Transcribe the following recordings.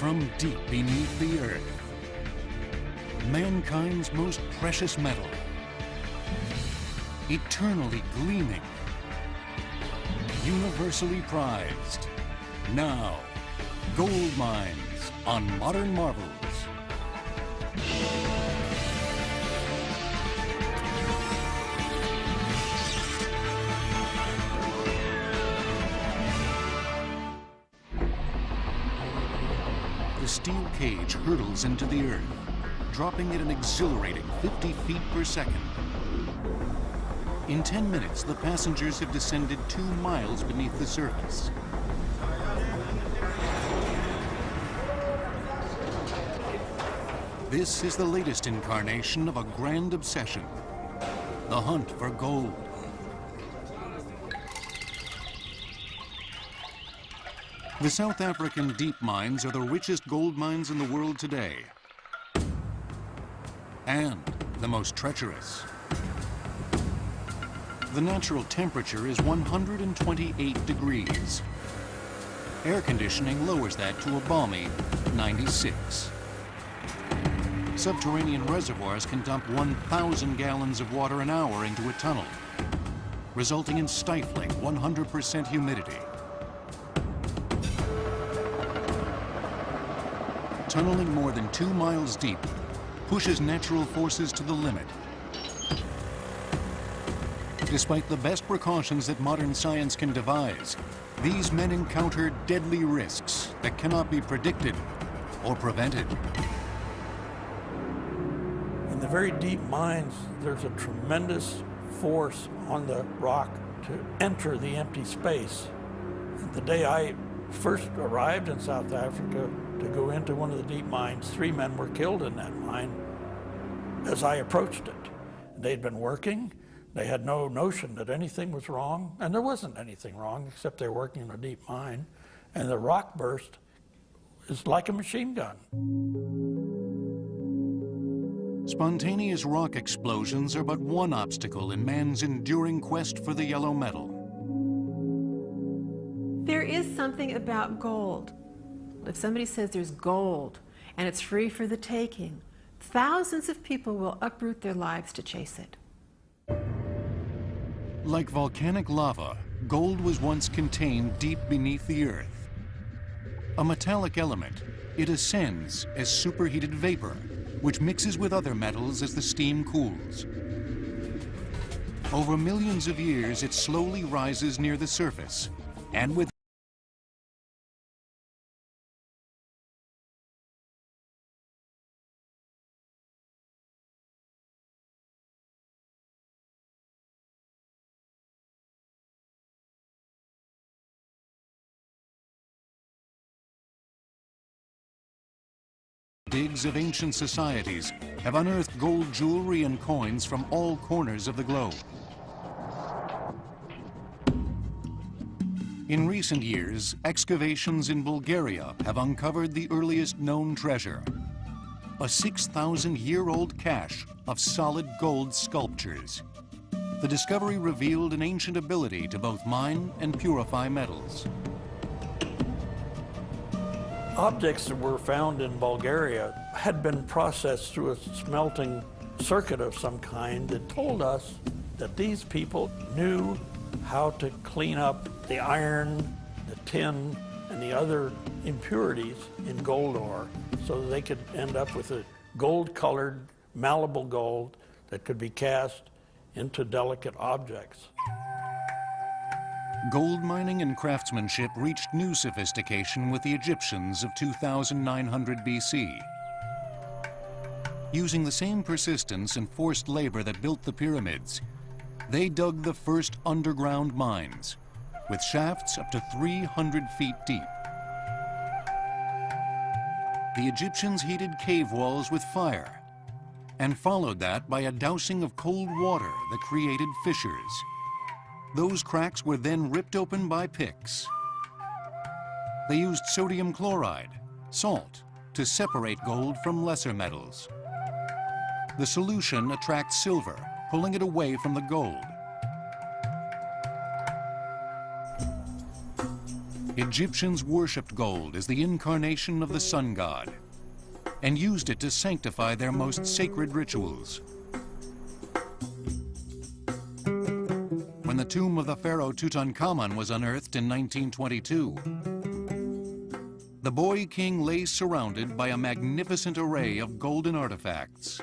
From deep beneath the earth, mankind's most precious metal, eternally gleaming, universally prized. Now, gold mines on Modern Marvels. The steel cage hurtles into the earth, dropping at an exhilarating 50 feet per second. In 10 minutes, the passengers have descended 2 miles beneath the surface. This is the latest incarnation of a grand obsession, the hunt for gold. The South African deep mines are the richest gold mines in the world today, and the most treacherous. The natural temperature is 128 degrees. Air conditioning lowers that to a balmy 96. Subterranean reservoirs can dump 1,000 gallons of water an hour into a tunnel, resulting in stifling 100% humidity. Tunneling more than 2 miles deep pushes natural forces to the limit. Despite the best precautions that modern science can devise, these men encounter deadly risks that cannot be predicted or prevented. In the very deep mines, there's a tremendous force on the rock to enter the empty space. The day I first arrived in South Africa to go into one of the deep mines, 3 men were killed in that mine as I approached it. They'd been working. They had no notion that anything was wrong, and there wasn't anything wrong except they were working in a deep mine, and the rock burst is like a machine gun. Spontaneous rock explosions are but one obstacle in man's enduring quest for the yellow metal. There is something about gold. If somebody says there's gold and it's free for the taking, thousands of people will uproot their lives to chase it. Like volcanic lava, gold was once contained deep beneath the earth. A metallic element, it ascends as superheated vapor, which mixes with other metals as the steam cools. Over millions of years, it slowly rises near the surface, and with digs of ancient societies have unearthed gold jewelry and coins from all corners of the globe. In recent years, excavations in Bulgaria have uncovered the earliest known treasure, a 6,000-year-old cache of solid gold sculptures. The discovery revealed an ancient ability to both mine and purify metals. Objects that were found in Bulgaria had been processed through a smelting circuit of some kind that told us that these people knew how to clean up the iron, the tin, and the other impurities in gold ore so that they could end up with a gold-colored, malleable gold that could be cast into delicate objects. Gold mining and craftsmanship reached new sophistication with the Egyptians of 2900 BC. Using the same persistence and forced labor that built the pyramids, they dug the first underground mines, with shafts up to 300 feet deep. The Egyptians heated cave walls with fire, and followed that by a dousing of cold water that created fissures. Those cracks were then ripped open by picks. They used sodium chloride, salt, to separate gold from lesser metals. The solution attracts silver, pulling it away from the gold. Egyptians worshipped gold as the incarnation of the sun god and used it to sanctify their most sacred rituals. When the tomb of the pharaoh Tutankhamun was unearthed in 1922, the boy king lay surrounded by a magnificent array of golden artifacts.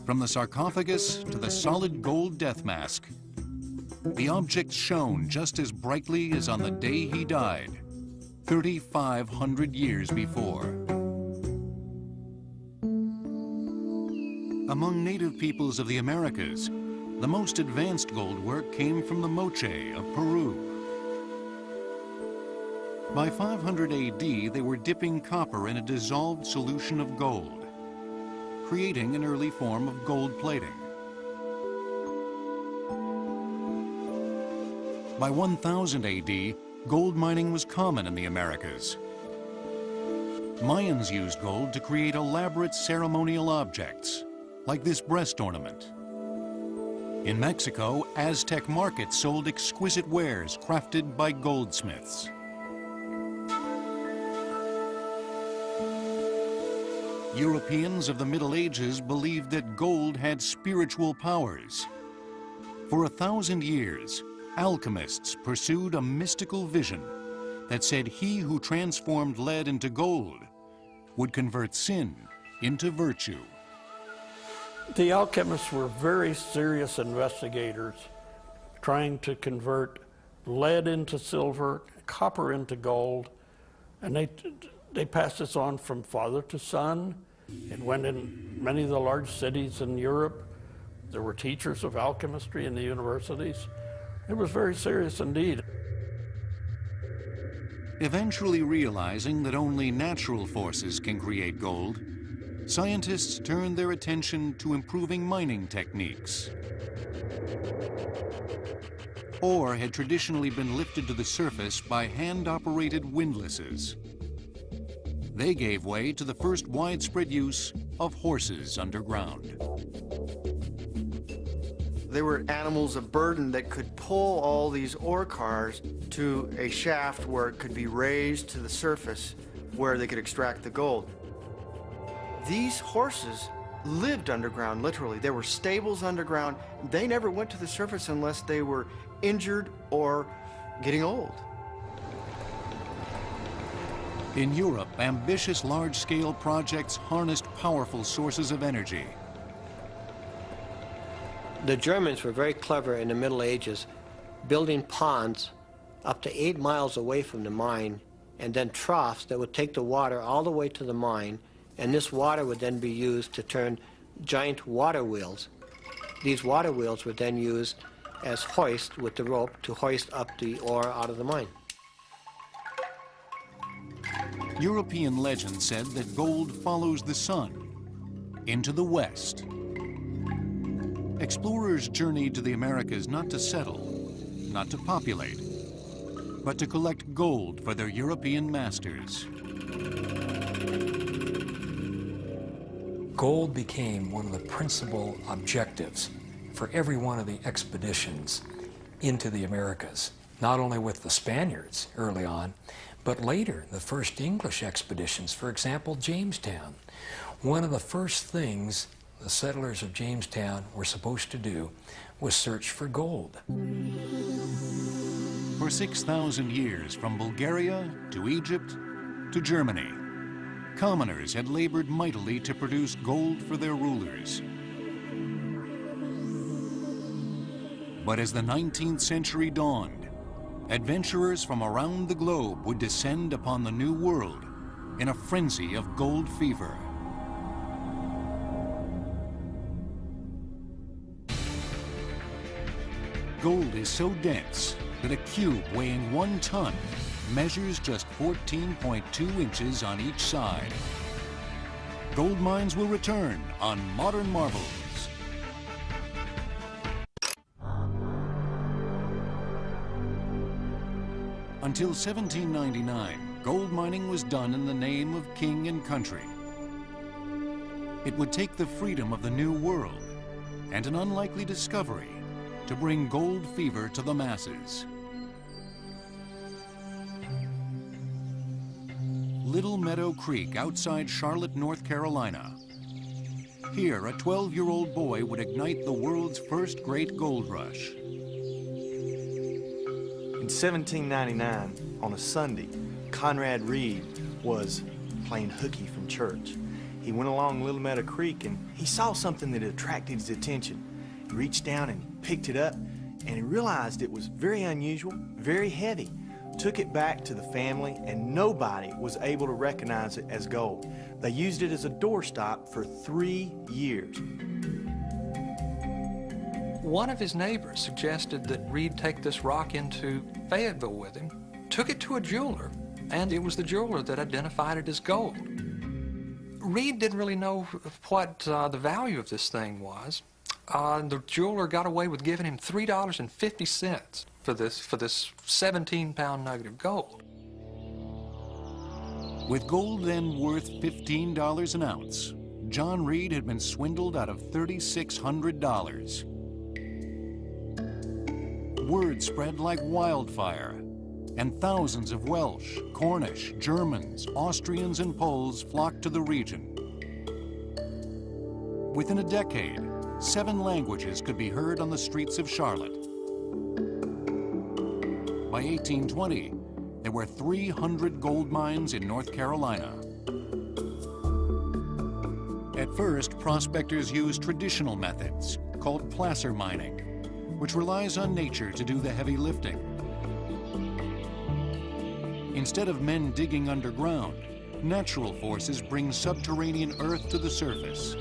From the sarcophagus to the solid gold death mask, the objects shone just as brightly as on the day he died, 3,500 years before. Among native peoples of the Americas, the most advanced gold work came from the Moche of Peru. By 500 AD, they were dipping copper in a dissolved solution of gold, creating an early form of gold plating. By 1000 AD, gold mining was common in the Americas. Mayans used gold to create elaborate ceremonial objects, like this breast ornament. In Mexico, Aztec markets sold exquisite wares crafted by goldsmiths. Europeans of the Middle Ages believed that gold had spiritual powers. For 1,000 years, alchemists pursued a mystical vision that said he who transformed lead into gold would convert sin into virtue. The alchemists were very serious investigators, trying to convert lead into silver, copper into gold, and they passed this on from father to son. It went in many of the large cities in Europe. There were teachers of alchemistry in the universities. It was very serious indeed. Eventually realizing that only natural forces can create gold, scientists turned their attention to improving mining techniques. Ore had traditionally been lifted to the surface by hand-operated windlasses. They gave way to the first widespread use of horses underground. They were animals of burden that could pull all these ore cars to a shaft where it could be raised to the surface where they could extract the gold. These horses lived underground, literally. There were stables underground. They never went to the surface unless they were injured or getting old. In Europe, ambitious large-scale projects harnessed powerful sources of energy. The Germans were very clever in the Middle Ages, building ponds up to 8 miles away from the mine, and then troughs that would take the water all the way to the mine, and this water would then be used to turn giant water wheels. These water wheels were then used as hoist with the rope to hoist up the ore out of the mine. European legend said that gold follows the sun into the west. Explorers journeyed to the Americas not to settle, not to populate, but to collect gold for their European masters. Gold became one of the principal objectives for every one of the expeditions into the Americas, not only with the Spaniards early on, but later, the first English expeditions, for example, Jamestown. One of the first things the settlers of Jamestown were supposed to do was search for gold. For 6,000 years, from Bulgaria to Egypt to Germany, commoners had labored mightily to produce gold for their rulers. But as the 19th century dawned, adventurers from around the globe would descend upon the New World in a frenzy of gold fever. Gold is so dense that a cube weighing 1 ton measures just 14.2 inches on each side. Gold mines will return on Modern Marvels. Until 1799, gold mining was done in the name of king and country. It would take the freedom of the New World and an unlikely discovery to bring gold fever to the masses. Little Meadow Creek outside Charlotte, North Carolina. Here, a 12-year-old boy would ignite the world's first great gold rush. In 1799, on a Sunday, Conrad Reed was playing hooky from church. He went along Little Meadow Creek and he saw something that attracted his attention. He reached down and picked it up, and he realized it was very unusual, very heavy. Took it back to the family, and nobody was able to recognize it as gold. They used it as a doorstop for 3 years. One of his neighbors suggested that Reed take this rock into Fayetteville with him, took it to a jeweler, and it was the jeweler that identified it as gold. Reed didn't really know what the value of this thing was. The jeweler got away with giving him $3.50 for this 17-pound nugget of gold. With gold then worth $15 an ounce, John Reed had been swindled out of $3,600. Word spread like wildfire, and thousands of Welsh, Cornish, Germans, Austrians, and Poles flocked to the region. Within a decade, 7 languages could be heard on the streets of Charlotte. By 1820, there were 300 gold mines in North Carolina. At first, prospectors used traditional methods called placer mining, which relies on nature to do the heavy lifting. Instead of men digging underground, natural forces bring subterranean earth to the surface.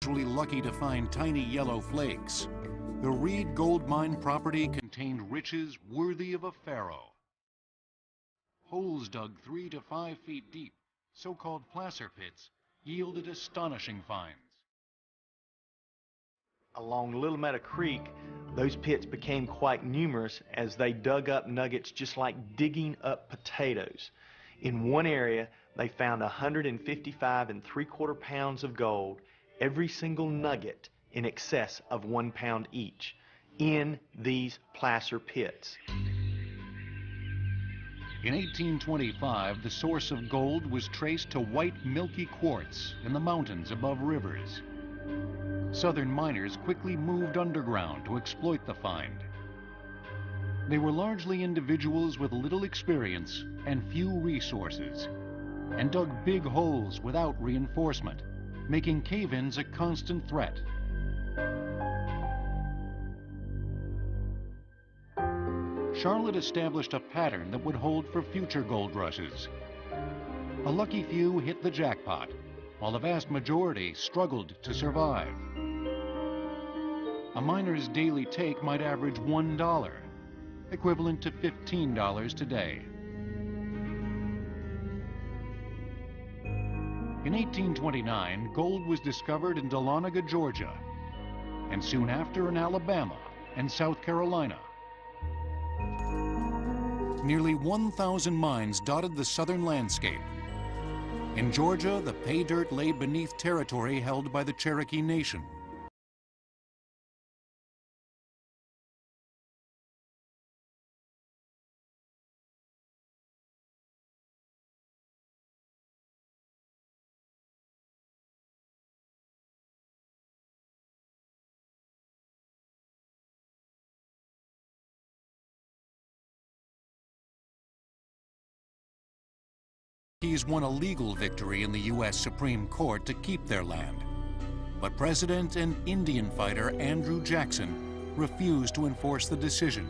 Usually lucky to find tiny yellow flakes, the Reed gold mine property contained riches worthy of a pharaoh. Holes dug 3 to 5 feet deep, so-called placer pits, yielded astonishing finds. Along Little Meadow Creek, those pits became quite numerous as they dug up nuggets just like digging up potatoes. In one area, they found 155 3/4 pounds of gold, every single nugget in excess of 1 pound each, in these placer pits. In 1825, the source of gold was traced to white milky quartz in the mountains above rivers. Southern miners quickly moved underground to exploit the find. They were largely individuals with little experience and few resources, and dug big holes without reinforcement, making cave-ins a constant threat. Charlotte established a pattern that would hold for future gold rushes. A lucky few hit the jackpot, while the vast majority struggled to survive. A miner's daily take might average $1, equivalent to $15 today. In 1829, gold was discovered in Dahlonega, Georgia, and soon after in Alabama and South Carolina. Nearly 1,000 mines dotted the southern landscape. In Georgia, the pay dirt lay beneath territory held by the Cherokee Nation. He's won a legal victory in the U.S. Supreme Court to keep their land. But President and Indian fighter Andrew Jackson refused to enforce the decision.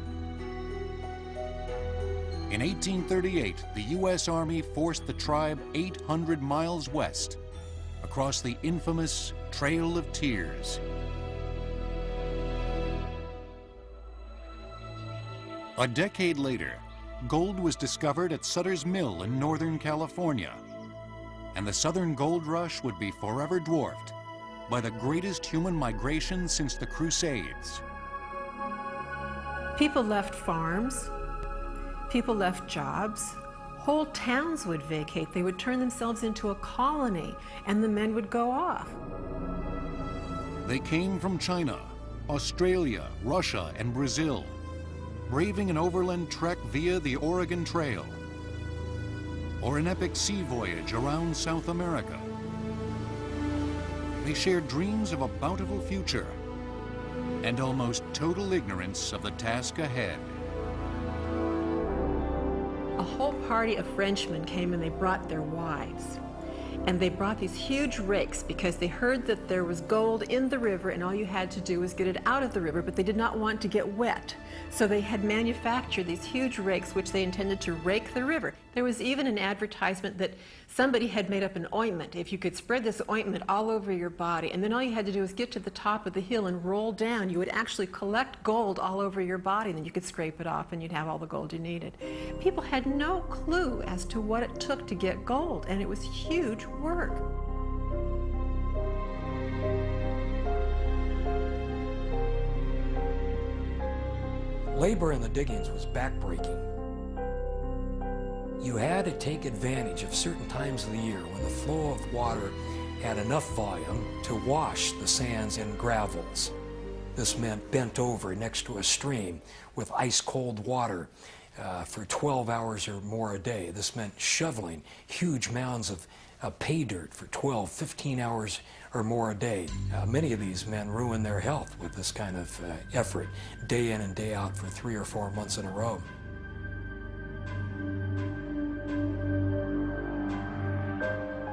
In 1838, the U.S. Army forced the tribe 800 miles west, across the infamous Trail of Tears. A decade later, gold was discovered at Sutter's Mill in Northern California, and the Southern Gold Rush would be forever dwarfed by the greatest human migration since the Crusades. People left farms, people left jobs, whole towns would vacate. They would turn themselves into a colony, and the men would go off. They came from China, Australia, Russia, and Brazil, braving an overland trek via the Oregon Trail, or an epic sea voyage around South America. They shared dreams of a bountiful future and almost total ignorance of the task ahead. A whole party of Frenchmen came and they brought their wives. And they brought these huge rakes because they heard that there was gold in the river and all you had to do was get it out of the river, but they did not want to get wet. So they had manufactured these huge rakes which they intended to rake the river. There was even an advertisement that somebody had made up an ointment. If you could spread this ointment all over your body, and then all you had to do was get to the top of the hill and roll down, you would actually collect gold all over your body, and then you could scrape it off and you'd have all the gold you needed. People had no clue as to what it took to get gold, and it was huge work. Labor in the diggings was backbreaking. You had to take advantage of certain times of the year when the flow of water had enough volume to wash the sands and gravels. This meant bent over next to a stream with ice-cold water for 12 hours or more a day. This meant shoveling huge mounds of pay dirt for 12, 15 hours or more a day. Many of these men ruined their health with this kind of effort, day in and day out for 3 or 4 months in a row.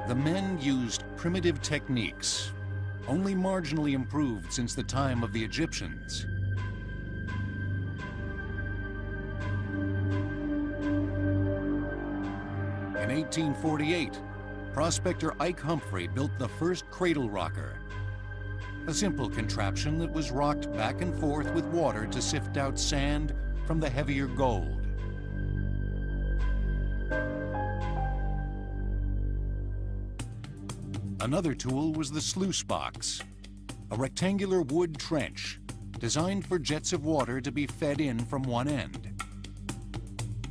The men used primitive techniques, only marginally improved since the time of the Egyptians. In 1848, prospector Ike Humphrey built the first cradle rocker, a simple contraption that was rocked back and forth with water to sift out sand from the heavier gold. Another tool was the sluice box, a rectangular wood trench designed for jets of water to be fed in from one end.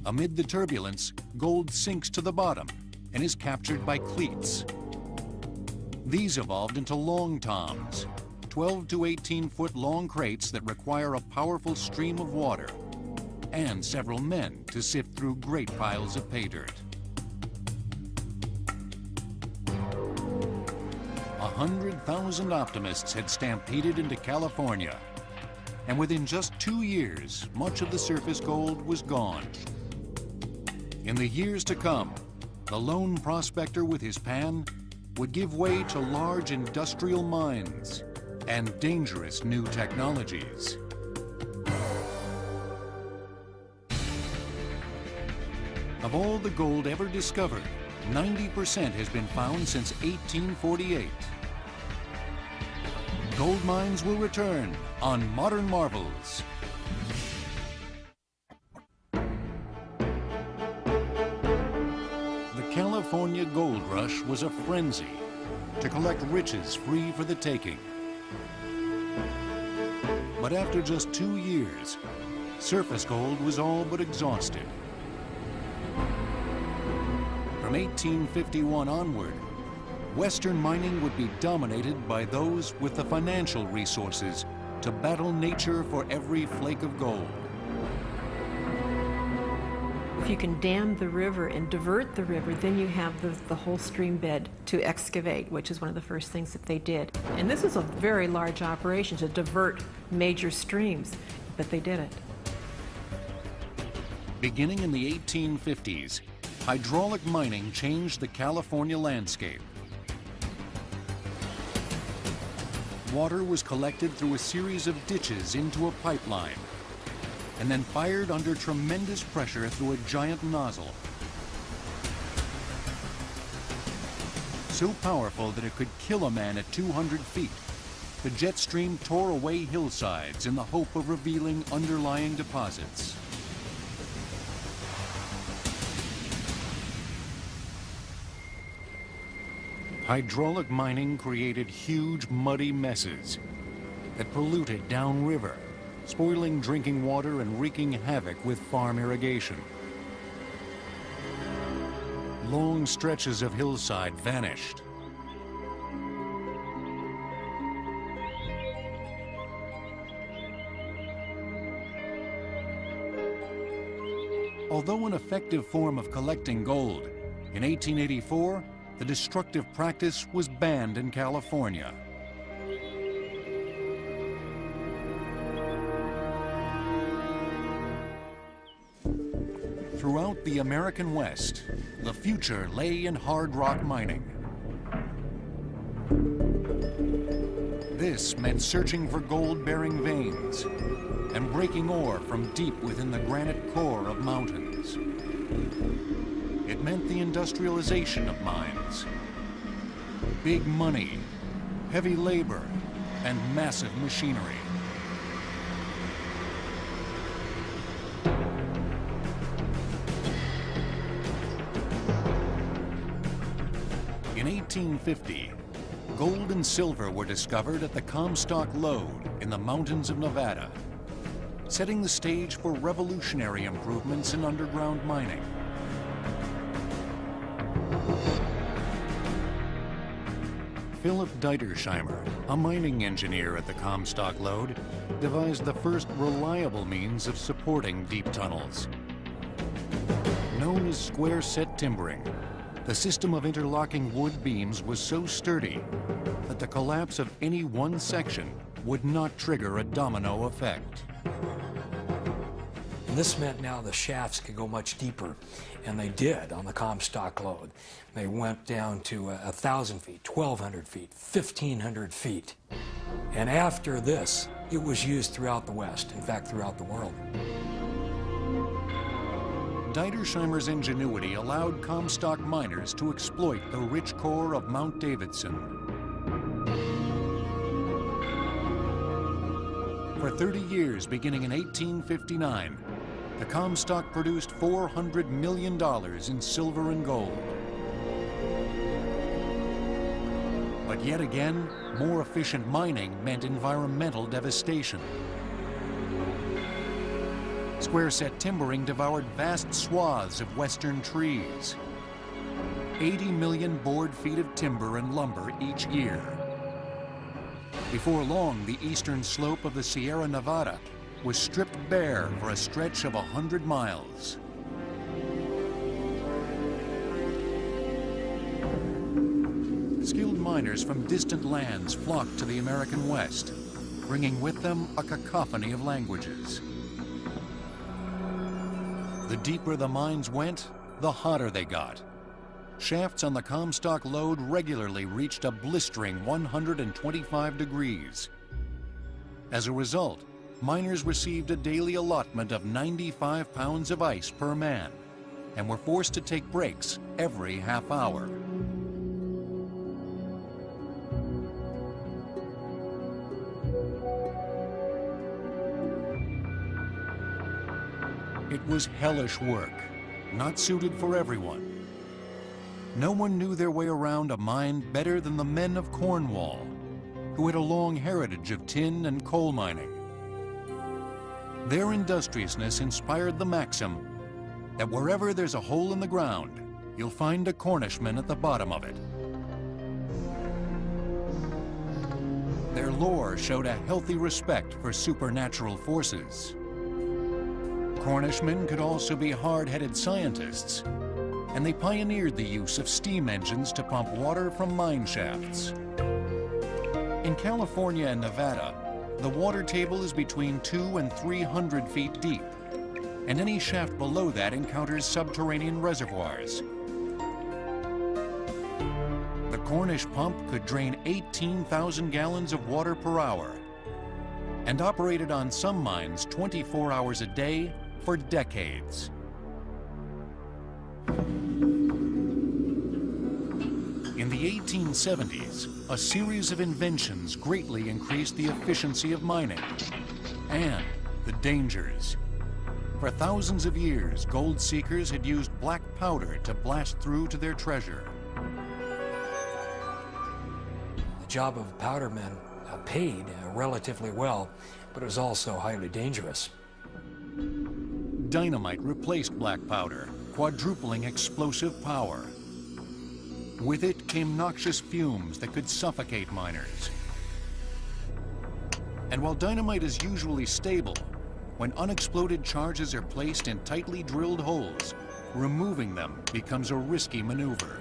Amid the turbulence, gold sinks to the bottom and is captured by cleats. These evolved into long toms, 12 to 18-foot long crates that require a powerful stream of water and several men to sift through great piles of pay dirt. 100,000 optimists had stampeded into California, and within just 2 years, much of the surface gold was gone. In the years to come, the lone prospector with his pan would give way to large industrial mines and dangerous new technologies. Of all the gold ever discovered, 90% has been found since 1848. Gold mines will return on Modern Marvels. The California gold rush was a frenzy to collect riches free for the taking. But after just 2 years, surface gold was all but exhausted. From 1851 onward, Western mining would be dominated by those with the financial resources to battle nature for every flake of gold. If you can dam the river and divert the river, then you have the whole stream bed to excavate, which is one of the first things that they did. And this is a very large operation to divert major streams, but they did it. Beginning in the 1850s, hydraulic mining changed the California landscape. Water was collected through a series of ditches into a pipeline and then fired under tremendous pressure through a giant nozzle. So powerful that it could kill a man at 200 feet, the jet stream tore away hillsides in the hope of revealing underlying deposits. Hydraulic mining created huge muddy messes that polluted downriver, spoiling drinking water and wreaking havoc with farm irrigation. Long stretches of hillside vanished. Although an effective form of collecting gold, in 1884, the destructive practice was banned in California. Throughout the American West, the future lay in hard rock mining. This meant searching for gold-bearing veins and breaking ore from deep within the granite core of mountains. It meant the industrialization of mines. Big money, heavy labor, and massive machinery. In 1850, gold and silver were discovered at the Comstock Lode in the mountains of Nevada, setting the stage for revolutionary improvements in underground mining. Philip Deitersheimer, a mining engineer at the Comstock Lode, devised the first reliable means of supporting deep tunnels. Known as square-set timbering, the system of interlocking wood beams was so sturdy that the collapse of any one section would not trigger a domino effect. And this meant now the shafts could go much deeper, and they did on the Comstock Lode. They went down to 1,000 feet, 1,200 feet, 1,500 feet. And after this, it was used throughout the West, in fact, throughout the world. Deitersheimer's ingenuity allowed Comstock miners to exploit the rich core of Mount Davidson. For 30 years, beginning in 1859, the Comstock produced $400 million in silver and gold. But yet again, more efficient mining meant environmental devastation. Square-set timbering devoured vast swaths of western trees. 80 million board feet of timber and lumber each year. Before long, the eastern slope of the Sierra Nevada was stripped bare for a stretch of 100 miles. Skilled miners from distant lands flocked to the American West, bringing with them a cacophony of languages. The deeper the mines went, the hotter they got. Shafts on the Comstock Lode regularly reached a blistering 125 degrees. As a result, miners received a daily allotment of 95 pounds of ice per man and were forced to take breaks every half hour. It was hellish work, not suited for everyone. No one knew their way around a mine better than the men of Cornwall, who had a long heritage of tin and coal mining. Their industriousness inspired the maxim that wherever there's a hole in the ground, you'll find a Cornishman at the bottom of it. Their lore showed a healthy respect for supernatural forces. Cornishmen could also be hard-headed scientists, and they pioneered the use of steam engines to pump water from mine shafts. In California and Nevada, the water table is between 200 and 300 feet deep, and any shaft below that encounters subterranean reservoirs. The Cornish pump could drain 18,000 gallons of water per hour and operated on some mines 24 hours a day for decades. In the 1870s, a series of inventions greatly increased the efficiency of mining and the dangers. For thousands of years, gold seekers had used black powder to blast through to their treasure. The job of powdermen paid relatively well, but it was also highly dangerous. Dynamite replaced black powder, quadrupling explosive power. With it came noxious fumes that could suffocate miners. And while dynamite is usually stable, when unexploded charges are placed in tightly drilled holes, removing them becomes a risky maneuver.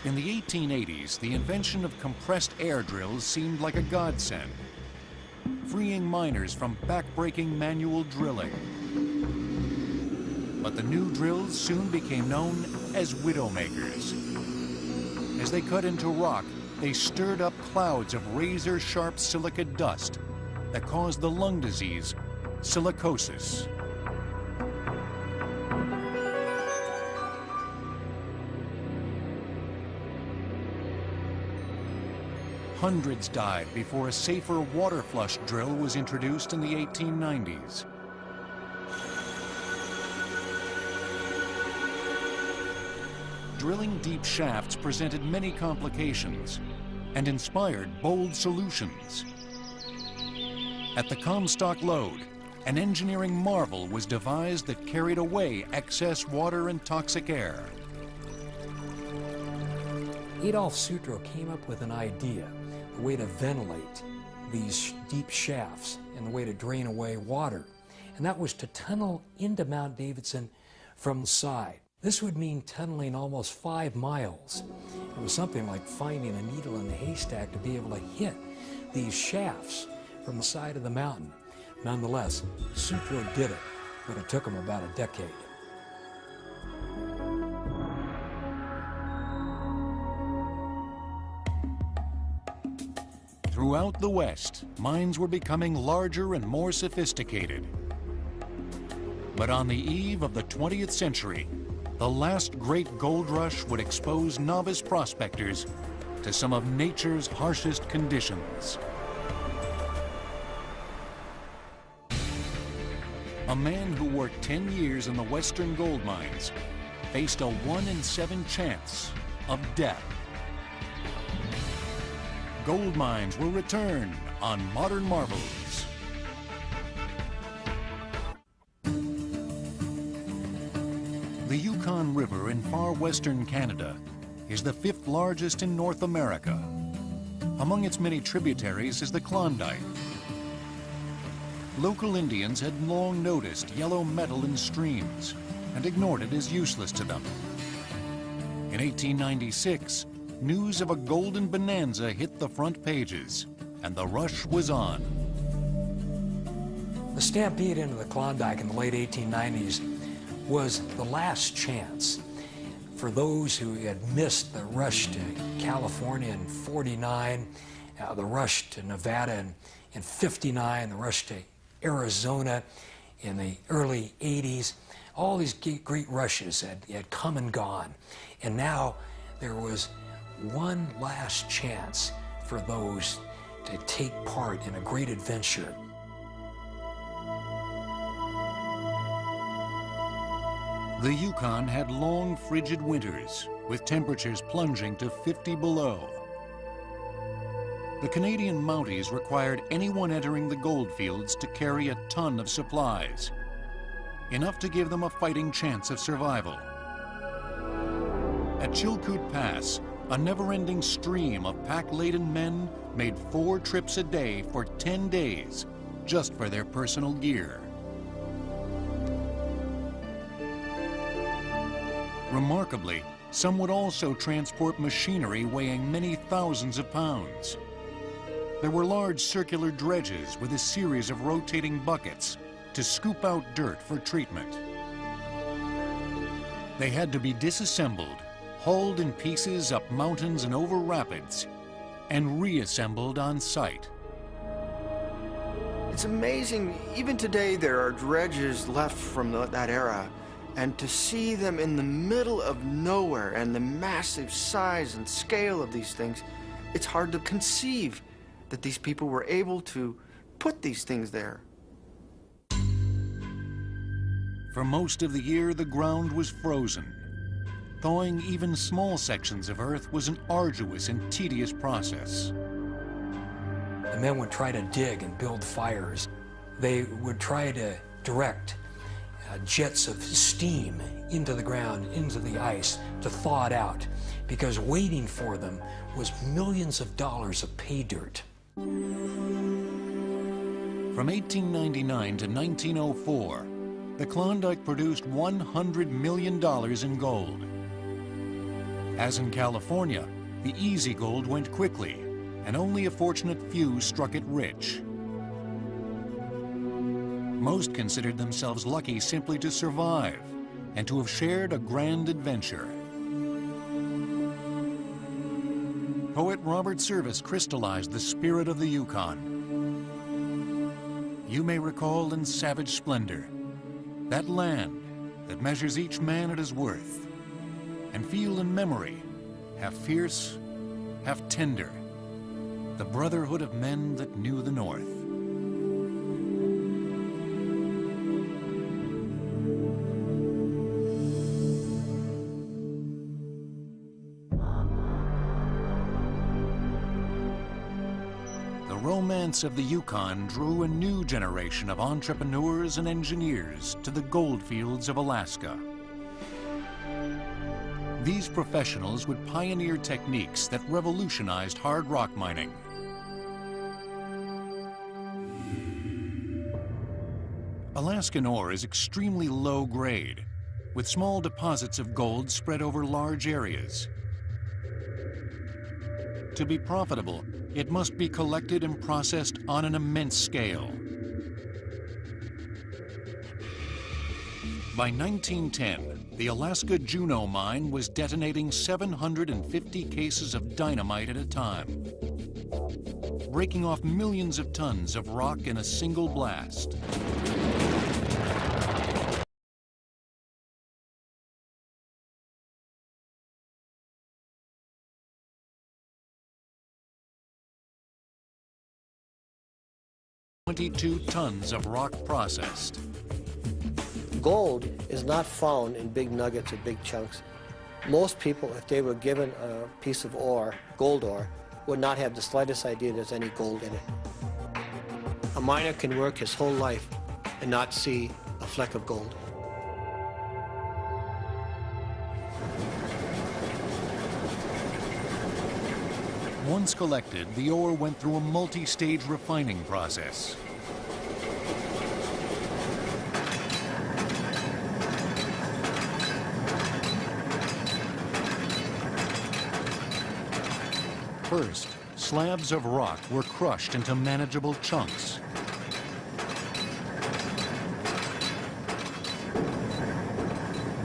In the 1880s, the invention of compressed air drills seemed like a godsend, freeing miners from back-breaking manual drilling. But the new drills soon became known as widowmakers. As they cut into rock, they stirred up clouds of razor-sharp silica dust that caused the lung disease, silicosis. Hundreds died before a safer water flush drill was introduced in the 1890s. Drilling deep shafts presented many complications and inspired bold solutions. At the Comstock Lode, an engineering marvel was devised that carried away excess water and toxic air. Adolf Sutro came up with an idea, a way to ventilate these deep shafts and the way to drain away water. And that was to tunnel into Mount Davidson from the side. This would mean tunneling almost 5 miles. It was something like finding a needle in the haystack to be able to hit these shafts from the side of the mountain. Nonetheless, Sutro did it, but it took him about a decade. Throughout the West, mines were becoming larger and more sophisticated. But on the eve of the 20th century, the last great gold rush would expose novice prospectors to some of nature's harshest conditions. A man who worked 10 years in the western gold mines faced a 1 in 7 chance of death. Gold mines will return on Modern Marvels. The Yukon River in far western Canada is the 5th largest in North America. Among its many tributaries is the Klondike. Local Indians had long noticed yellow metal in streams and ignored it as useless to them. In 1896, news of a golden bonanza hit the front pages, and the rush was on. The stampede into the Klondike in the late 1890s was the last chance for those who had missed the rush to California in '49, the rush to Nevada in '59, the rush to Arizona in the early '80s. All these great rushes had come and gone, and now there was one last chance for those to take part in a great adventure. The Yukon had long, frigid winters, with temperatures plunging to 50 below. The Canadian Mounties required anyone entering the goldfields to carry a ton of supplies, enough to give them a fighting chance of survival. At Chilkoot Pass, a never-ending stream of pack-laden men made 4 trips a day for 10 days, just for their personal gear. Remarkably, some would also transport machinery weighing many thousands of pounds. There were large circular dredges with a series of rotating buckets to scoop out dirt for treatment. They had to be disassembled, hauled in pieces up mountains and over rapids, and reassembled on site. It's amazing, even today there are dredges left from that era, and to see them in the middle of nowhere and the massive size and scale of these things, it's hard to conceive that these people were able to put these things there. For most of the year, the ground was frozen. thawing even small sections of earth was an arduous and tedious process. The men would try to dig and build fires. They would try to direct jets of steam into the ground, into the ice, to thaw it out, because waiting for them was millions of dollars of pay dirt. From 1899 to 1904, the Klondike produced $100 million in gold. As in California, the easy gold went quickly, and only a fortunate few struck it rich. Most considered themselves lucky simply to survive and to have shared a grand adventure. Poet Robert Service crystallized the spirit of the Yukon. You may recall in savage splendor that land that measures each man at his worth, and feel in memory, half fierce, half tender, the brotherhood of men that knew the North. The romance of the Yukon drew a new generation of entrepreneurs and engineers to the goldfields of Alaska. These professionals would pioneer techniques that revolutionized hard rock mining. Alaskan ore is extremely low grade, with small deposits of gold spread over large areas. To be profitable, it must be collected and processed on an immense scale. By 1910, the Alaska Juneau mine was detonating 750 cases of dynamite at a time, breaking off millions of tons of rock in a single blast. $22 tons of rock processed. Gold is not found in big nuggets or big chunks. Most people, if they were given a piece of ore, gold ore, would not have the slightest idea there's any gold in it. A miner can work his whole life and not see a fleck of gold. Once collected, the ore went through a multi-stage refining process. First, slabs of rock were crushed into manageable chunks.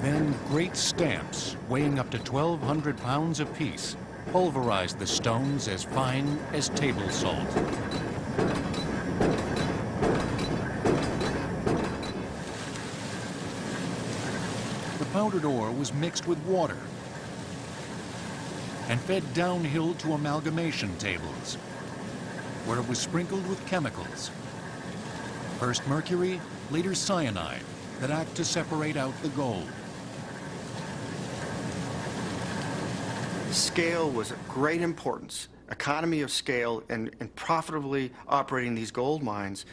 Then great stamps, weighing up to 1,200 pounds apiece, pulverized the stones as fine as table salt. The powdered ore was mixed with water and fed downhill to amalgamation tables, where it was sprinkled with chemicals. First mercury, later cyanide, that act to separate out the gold. Scale was of great importance, economy of scale, and profitably operating these gold mines.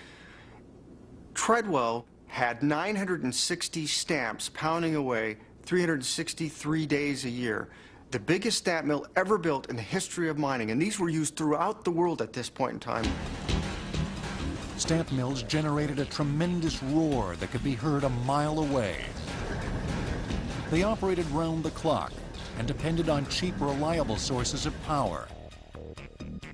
Treadwell had 960 stamps pounding away 363 days a year. The biggest stamp mill ever built in the history of mining, and these were used throughout the world at this point in time. Stamp mills generated a tremendous roar that could be heard a mile away. They operated round the clock and depended on cheap, reliable sources of power.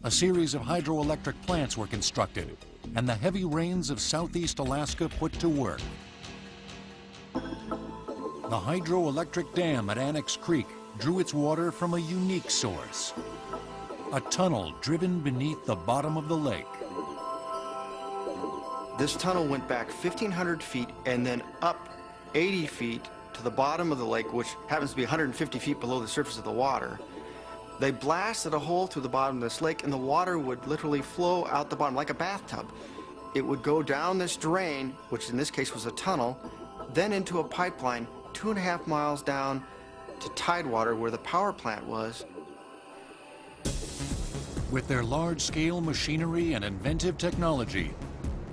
A series of hydroelectric plants were constructed, and the heavy rains of southeast Alaska put to work. The hydroelectric dam at Annex Creek drew its water from a unique source, a tunnel driven beneath the bottom of the lake. This tunnel went back 1,500 feet and then up 80 feet to the bottom of the lake, which happens to be 150 feet below the surface of the water. They blasted a hole through the bottom of this lake, and the water would literally flow out the bottom like a bathtub. It would go down this drain, which in this case was a tunnel, then into a pipeline 2.5 miles down to Tidewater, where the power plant was. With their large-scale machinery and inventive technology,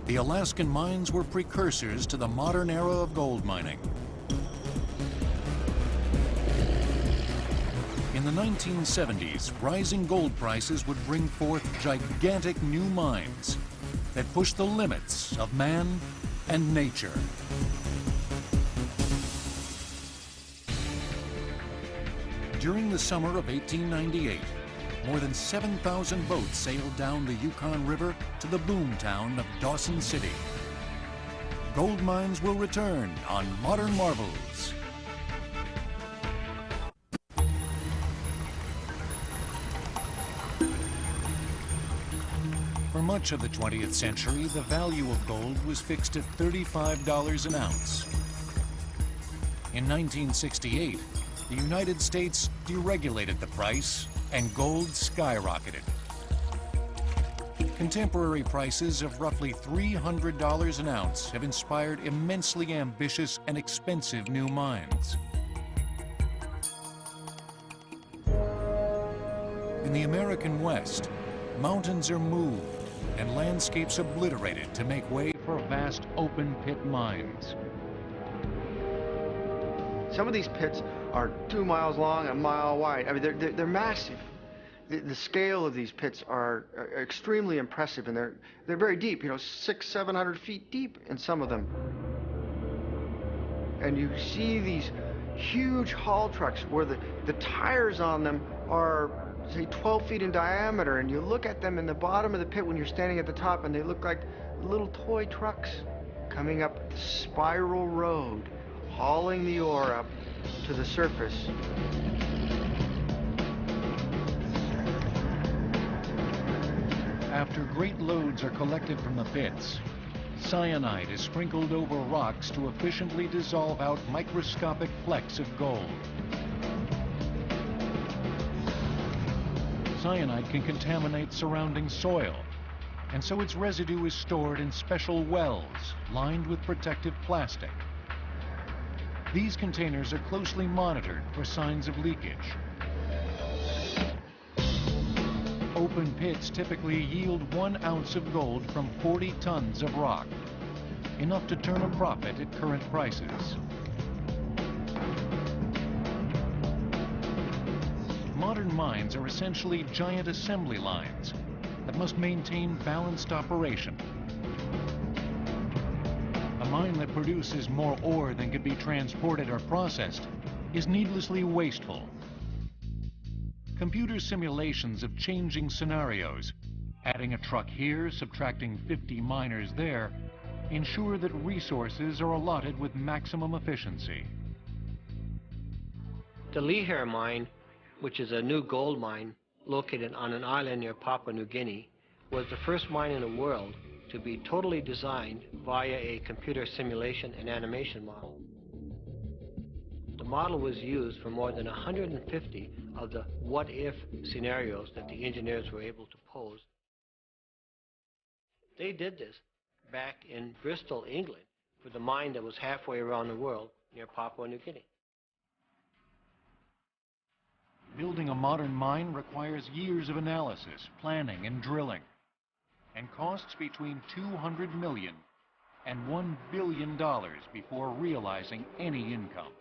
the Alaskan mines were precursors to the modern era of gold mining. In the 1970s, rising gold prices would bring forth gigantic new mines that pushed the limits of man and nature. During the summer of 1898, more than 7,000 boats sailed down the Yukon River to the boom town of Dawson City. Gold mines will return on Modern Marvels. For much of the 20th century, the value of gold was fixed at $35 an ounce. In 1968, the United States deregulated the price and gold skyrocketed. Contemporary prices of roughly $300 an ounce have inspired immensely ambitious and expensive new mines. In the American West, mountains are moved and landscapes obliterated to make way for vast open pit mines. Some of these pits are 2 miles long and a mile wide. I mean, they're massive. The scale of these pits are extremely impressive, and they're very deep. You know, 600-700 feet deep in some of them. And you see these huge haul trucks where the tires on them are, say, 12 feet in diameter, and you look at them in the bottom of the pit when you're standing at the top, and they look like little toy trucks coming up the spiral road, hauling the ore up to the surface. After great loads are collected from the pits, cyanide is sprinkled over rocks to efficiently dissolve out microscopic flecks of gold. Cyanide can contaminate surrounding soil, and so its residue is stored in special wells lined with protective plastic. These containers are closely monitored for signs of leakage. Open pits typically yield 1 ounce of gold from 40 tons of rock, enough to turn a profit at current prices. Modern mines are essentially giant assembly lines that must maintain balanced operation. A mine that produces more ore than can be transported or processed is needlessly wasteful. Computer simulations of changing scenarios, adding a truck here, subtracting 50 miners there, ensure that resources are allotted with maximum efficiency. The Lihir mine, which is a new gold mine located on an island near Papua New Guinea, was the first mine in the world to be totally designed via a computer simulation and animation model. The model was used for more than 150 of the what-if scenarios that the engineers were able to pose. They did this back in Bristol, England, for the mine that was halfway around the world near Papua New Guinea. Building a modern mine requires years of analysis, planning, and drilling, and costs between $200 million and $1 billion before realizing any income.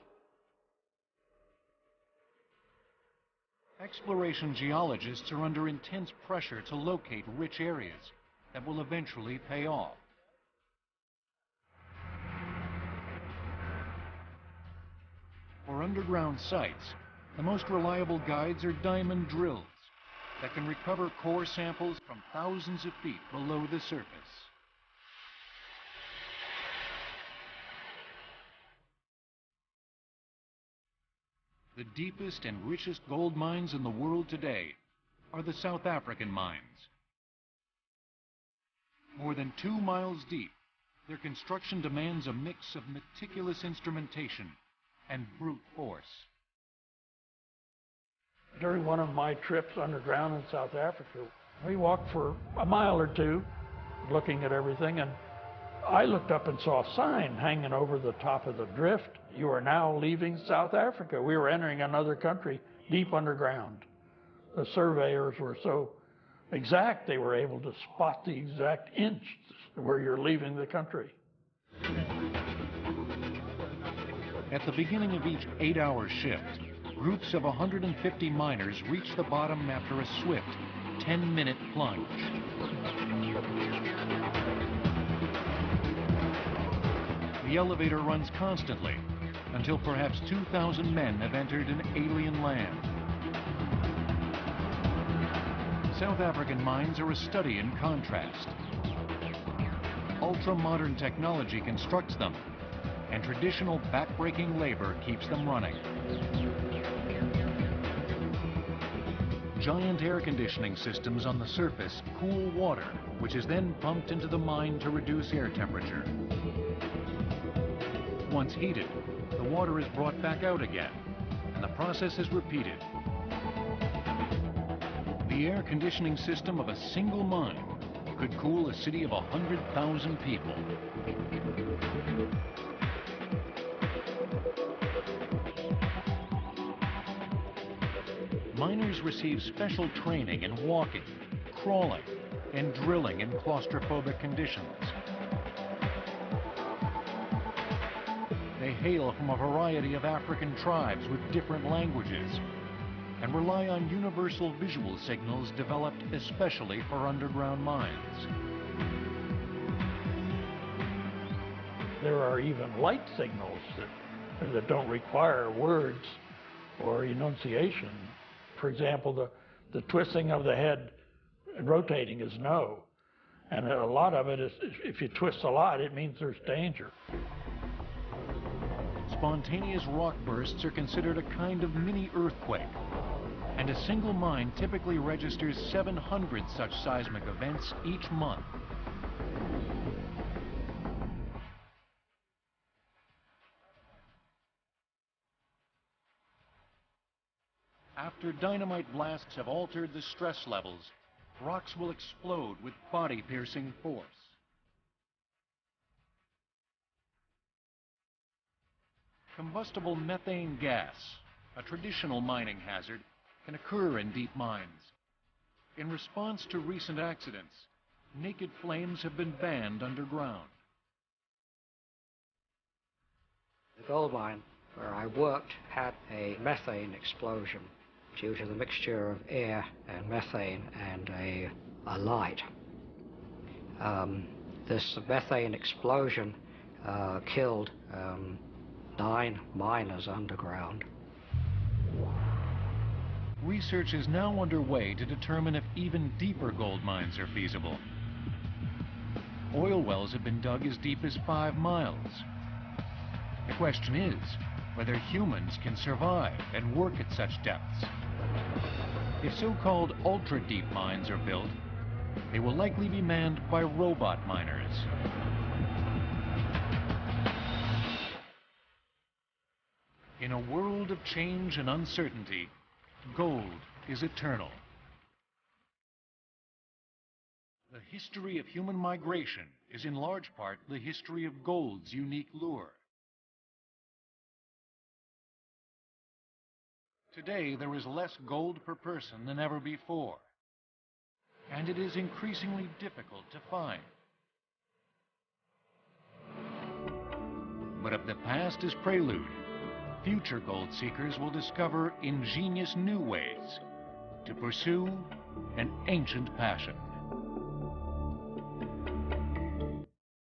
Exploration geologists are under intense pressure to locate rich areas that will eventually pay off. For underground sites, the most reliable guides are diamond drills that can recover core samples from thousands of feet below the surface. The deepest and richest gold mines in the world today are the South African mines. More than 2 miles deep, their construction demands a mix of meticulous instrumentation and brute force. During one of my trips underground in South Africa, we walked for a mile or two looking at everything, and I looked up and saw a sign hanging over the top of the drift. You are now leaving South Africa. We were entering another country deep underground. The surveyors were so exact, they were able to spot the exact inch where you're leaving the country. At the beginning of each 8-hour shift, groups of 150 miners reach the bottom after a swift 10-minute plunge. The elevator runs constantly until perhaps 2,000 men have entered an alien land. South African mines are a study in contrast. Ultra-modern technology constructs them, and traditional back-breaking labor keeps them running. Giant air conditioning systems on the surface cool water, which is then pumped into the mine to reduce air temperature. Once heated, the water is brought back out again, and the process is repeated. The air conditioning system of a single mine could cool a city of 100,000 people. Miners receive special training in walking, crawling, and drilling in claustrophobic conditions. They hail from a variety of African tribes with different languages and rely on universal visual signals developed especially for underground mines. There are even light signals that don't require words or enunciation. For example, the twisting of the head and rotating is no. And a lot of it is, if you twist a lot, it means there's danger. Spontaneous rock bursts are considered a kind of mini earthquake, and a single mine typically registers 700 such seismic events each month. After dynamite blasts have altered the stress levels, rocks will explode with body-piercing force. Combustible methane gas, a traditional mining hazard, can occur in deep mines. In response to recent accidents, naked flames have been banned underground. The gold mine where I worked had a methane explosion due to the mixture of air and methane and a light. This methane explosion killed 9 miners underground. Research is now underway to determine if even deeper gold mines are feasible. Oil wells have been dug as deep as 5 miles. The question is whether humans can survive and work at such depths. If so-called ultra-deep mines are built, they will likely be manned by robot miners. In a world of change and uncertainty, gold is eternal. The history of human migration is in large part the history of gold's unique lure. Today, there is less gold per person than ever before, and it is increasingly difficult to find. But if the past is prelude, future gold seekers will discover ingenious new ways to pursue an ancient passion.